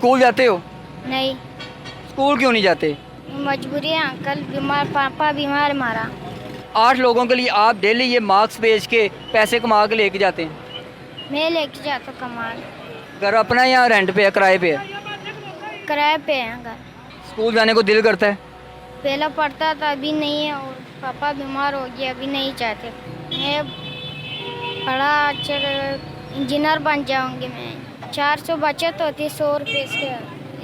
School जाते हो? नहीं, स्कूल क्यों नहीं जाते? मजबूरी है अंकल, बीमार, पापा बीमार हमारा। 8 लोगों के लिए आप डेली ये मार्क्स बेच के पैसे कमा के लेके जाते हैं। मैं लेके जाता हूँ कमाल। घर अपना है या रेंट पे है, किराए पे है? किराए पे है अंकल। स्कूल जाने को दिल करता है? पहला पढ़ता था, अभी नहीं है, और पापा बीमार हो गया, अभी नहीं चाहते। मैं बड़ा अच्छा इंजीनियर बन जाऊंगी मैं। 400 बचत होती, 100 रुपये से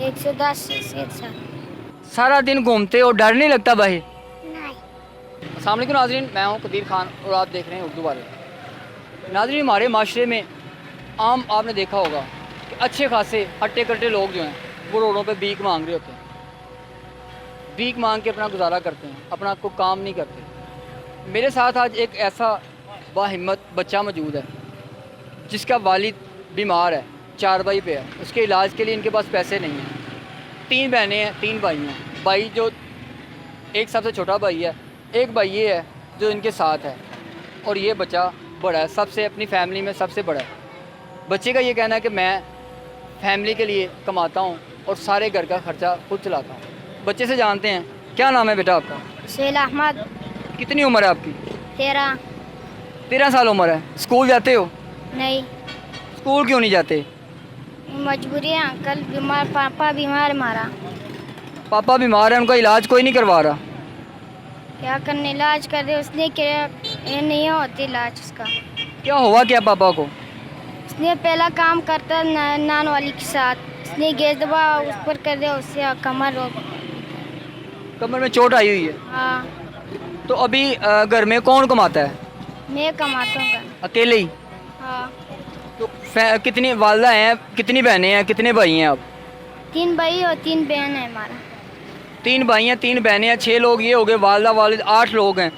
110 से साथ। सारा दिन घूमते हो, डर नहीं लगता भाई? नहीं। अस्सलाम वालेकुम नाज़रीन, मैं हूं कदीर खान और आप देख रहे हैं उर्दू वाले। नाज़रीन, हमारे माशरे में आम आपने देखा होगा कि अच्छे खासे हट्टे कट्टे लोग जो हैं वो रोडों पे भीख मांग रहे होते हैं। भीख मांग के अपना गुजारा करते हैं, अपना कोई काम नहीं करते। मेरे साथ आज एक ऐसा बाहिम्मत बच्चा मौजूद है जिसका वालिद बीमार है, चारपाई पे है। उसके इलाज के लिए इनके पास पैसे नहीं हैं। 3 बहनें हैं, 3 भाई हैं। भाई जो एक सबसे छोटा भाई है, एक भाई ये है जो इनके साथ है, और ये बच्चा बड़ा है, सबसे अपनी फैमिली में सबसे बड़ा है। बच्चे का ये कहना है कि मैं फैमिली के लिए कमाता हूँ और सारे घर का खर्चा खुद चलाता हूँ। बच्चे से जानते हैं, क्या नाम है बेटा आपका? सुहेल अहमद। कितनी उम्र है आपकी? 13। 13 साल उम्र है। स्कूल जाते हो? नहीं, स्कूल क्यों नहीं जाते? मजबूरी है अंकल, बीमार, पापा बीमार हमारा। पापा बीमार है, उनका इलाज कोई नहीं करवा रहा। क्या करने, इलाज कर दे उसने, क्या ये नहीं होती इलाज उसका। क्या हुआ क्या पापा को? उसने पहला काम करता नान वाली के साथ, उसने गैस दबा उस पर कर दिया, उससे कमर हो। कमर में चोट आई हुई है। हाँ, तो अभी घर में कौन कमाता है? मैं कमाता हूँ घर। अकेले ही? हाँ, तो कितनी वालदा हैं, कितनी बहनें हैं, कितने भाई हैं आप? 3 भाई और 3 बहन है हमारा। 3 भाई हैं, 3 बहनें हैं, 6 लोग ये हो गए, वालदा वालिद 8 लोग हैं।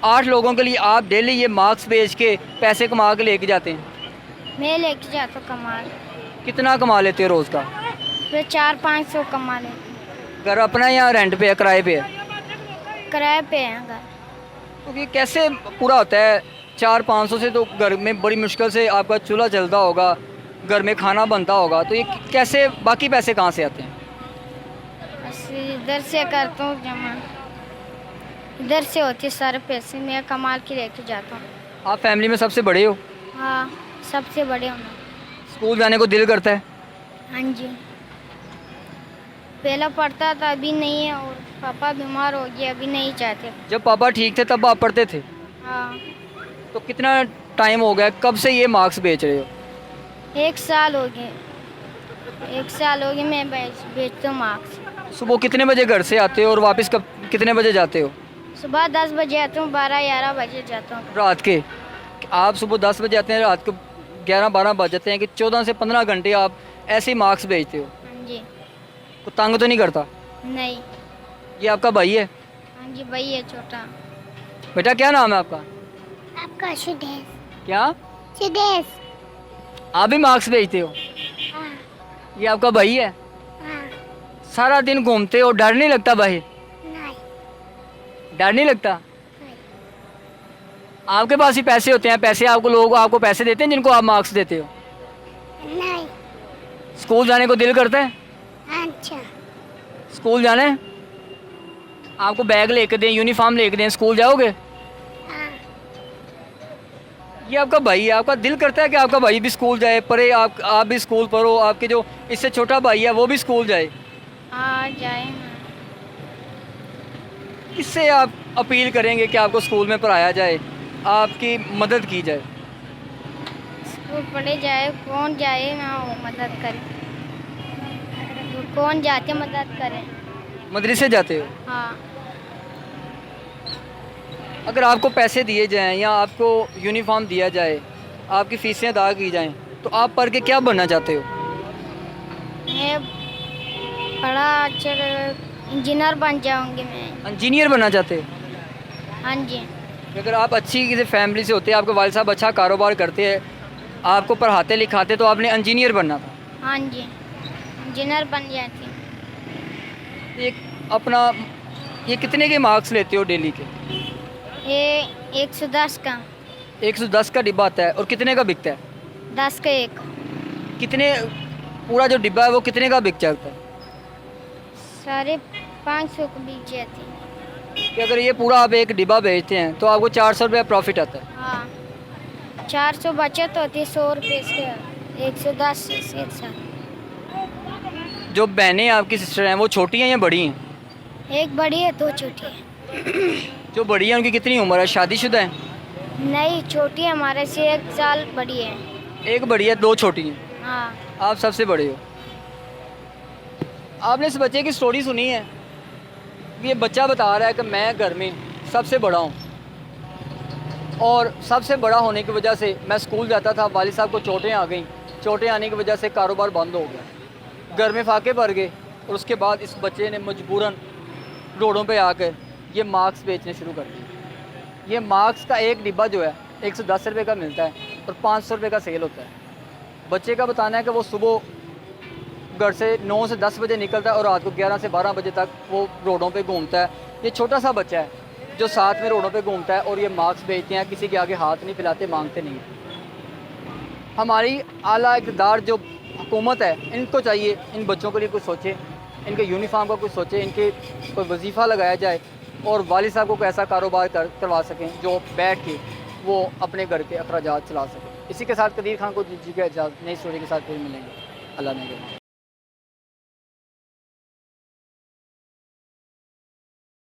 8 लोगों के लिए आप डेली ये मार्क्स बेच के पैसे कमा के लेके जाते हैं। मैं लेके जाता हूँ कमाल। कितना कमा लेते हो रोज़ का? फिर 400-500 कमा लेते। घर अपना है या रेंट पे है, किराए पे है? किराए पे है घर। तो ये कैसे पूरा होता है? 400-500 से तो घर में बड़ी मुश्किल से आपका चूल्हा चलता होगा, घर में खाना बनता होगा, तो ये कैसे बाकी पैसे कहाँ से आते हैं? बस इधर से करता हूँ जमा, इधर से होती सारे पैसे, मैं कमाल के लेके जाता हूँ। आप फैमिली में सबसे बड़े हो? हाँ, सबसे बड़े हूँ मैं। स्कूल जाने को दिल करता है? हाँ जी, पहला पढ़ता था, अभी नहीं है, और पापा बीमार हो गया, अभी नहीं चाहते। जब पापा ठीक थे तब आप पढ़ते थे? हाँ, तो कितना टाइम हो गया, कब से ये मार्क्स बेच रहे हो? 1 साल हो गए। 1 साल हो गए मैं बेचता हूँ मार्क्स। सुबह कितने बजे घर से आते हो और वापस कब कितने बजे जाते हो? सुबह 10 बजे आता हूँ, 12-11 बजे जाता हूँ। रात के? आप सुबह 10 बजे आते हैं, रात को 11-12 बज जाते हैं, कि 14 से 15 घंटे आप ऐसे ही मार्क्स बेचते हो। हाँ जी। तो तंग तो नहीं करता? नहीं। ये आपका भाई है? हाँ जी, भाई है छोटा। बेटा क्या नाम है आपका? आपका सुदेश। क्या? सुदेश। आप भी मार्क्स बेचते हो? हाँ। ये आपका भाई है? हाँ। सारा दिन घूमते हो, डर नहीं लगता भाई? नहीं। डर नहीं लगता? आपके पास ही पैसे होते हैं, पैसे आपको लोग आपको पैसे देते हैं जिनको आप मार्क्स देते हो? नहीं। स्कूल जाने को दिल करता है? अच्छा। स्कूल जाना है? आपको बैग लेके दें, यूनिफॉर्म लेके दें, स्कूल जाओगे? हाँ। ये आपका भाई है, आपका दिल करता है कि आपका भाई भी स्कूल जाए, पढ़े, आप भी स्कूल पढ़ो, आपके जो इससे छोटा भाई है वो भी स्कूल जाए? हाँ, जाए ना। किससे आप अपील करेंगे कि आपको स्कूल में पढ़ाया जाए, आपकी मदद की जाए? स्कूल पढ़े जाए, कौन जाए ना वो मदद करे, कौन जाके मदद करे। मदरसे जाते हो? हाँ। अगर आपको पैसे दिए जाएं या आपको यूनिफॉर्म दिया जाए, आपकी फ़ीसें अदा की जाएं, तो आप पढ़ के क्या बनना चाहते हो? मैं बड़ा अच्छा इंजीनियर बन जाऊंगी मैं। इंजीनियर बनना चाहते हो? हाँ जी। अगर आप अच्छी किसी फैमिली से होते, आपके वालिद साहब अच्छा कारोबार करते हैं, आपको पढ़ाते लिखाते, तो आपने इंजीनियर बनना था। हाँ जी, इंजीनियर बन जाती। एक अपना ये कितने के मार्क्स लेते हो डेली के? ये 110 का। 110 का डिब्बा आता है, और कितने का बिकता है? 10 का एक। कितने पूरा जो डिब्बा है वो कितने का बिक जाता है? 550 को बिक जाती है। कि अगर ये पूरा आप एक डिब्बा बेचते हैं तो आपको 400 रुपये प्रॉफिट आता है। हाँ, 400 बचत होती है, 100 रुपये इसके, 110 से एक साथ। जो बहनें आपकी सिस्टर हैं वो छोटी हैं या बड़ी हैं? एक बड़ी है, 2 छोटी है। जो बड़ी हैं उनकी कितनी उम्र है, शादीशुदा है? नहीं, छोटी है, हमारे से 1 साल बड़ी है। एक बड़ी है, 2 छोटी हैं। हाँ। आप सबसे बड़े हो। आपने इस बच्चे की स्टोरी सुनी है? ये बच्चा बता रहा है कि मैं घर में सबसे बड़ा हूँ और सबसे बड़ा होने की वजह से मैं स्कूल जाता था, वालिद साहब को चोटें आ गई, चोटें आने की वजह से कारोबार बंद हो गया, घर में फाके भर गए और उसके बाद इस बच्चे ने मजबूरन रोडों पे आकर ये मास्क बेचने शुरू कर दिए। ये मास्क का एक डिब्बा जो है 110 रुपये का मिलता है और 500 रुपये का सेल होता है। बच्चे का बताना है कि वो सुबह घर से 9 से 10 बजे निकलता है और रात को 11 से 12 बजे तक वो रोडों पे घूमता है। ये छोटा सा बच्चा है जो साथ में रोडों पे घूमता है और ये मास्क बेचते हैं, किसी के आगे हाथ नहीं फैलाते, मांगते नहीं। हमारी आला इक़्तिदार जो हुकूमत है, इनको चाहिए इन बच्चों के लिए कुछ सोचे, इनके यूनिफॉर्म का कुछ सोचे, इनके कोई वजीफ़ा लगाया जाए और वालिद साहब को कोई ऐसा कारोबार करवा सकें जो बैठ के वो अपने घर के अखराजात चला सकें। इसी के साथ कदीर खान को दीजिएगा इजाज़त। नई स्टोरी के साथ फिर मिलेंगे। अल्लाह ने।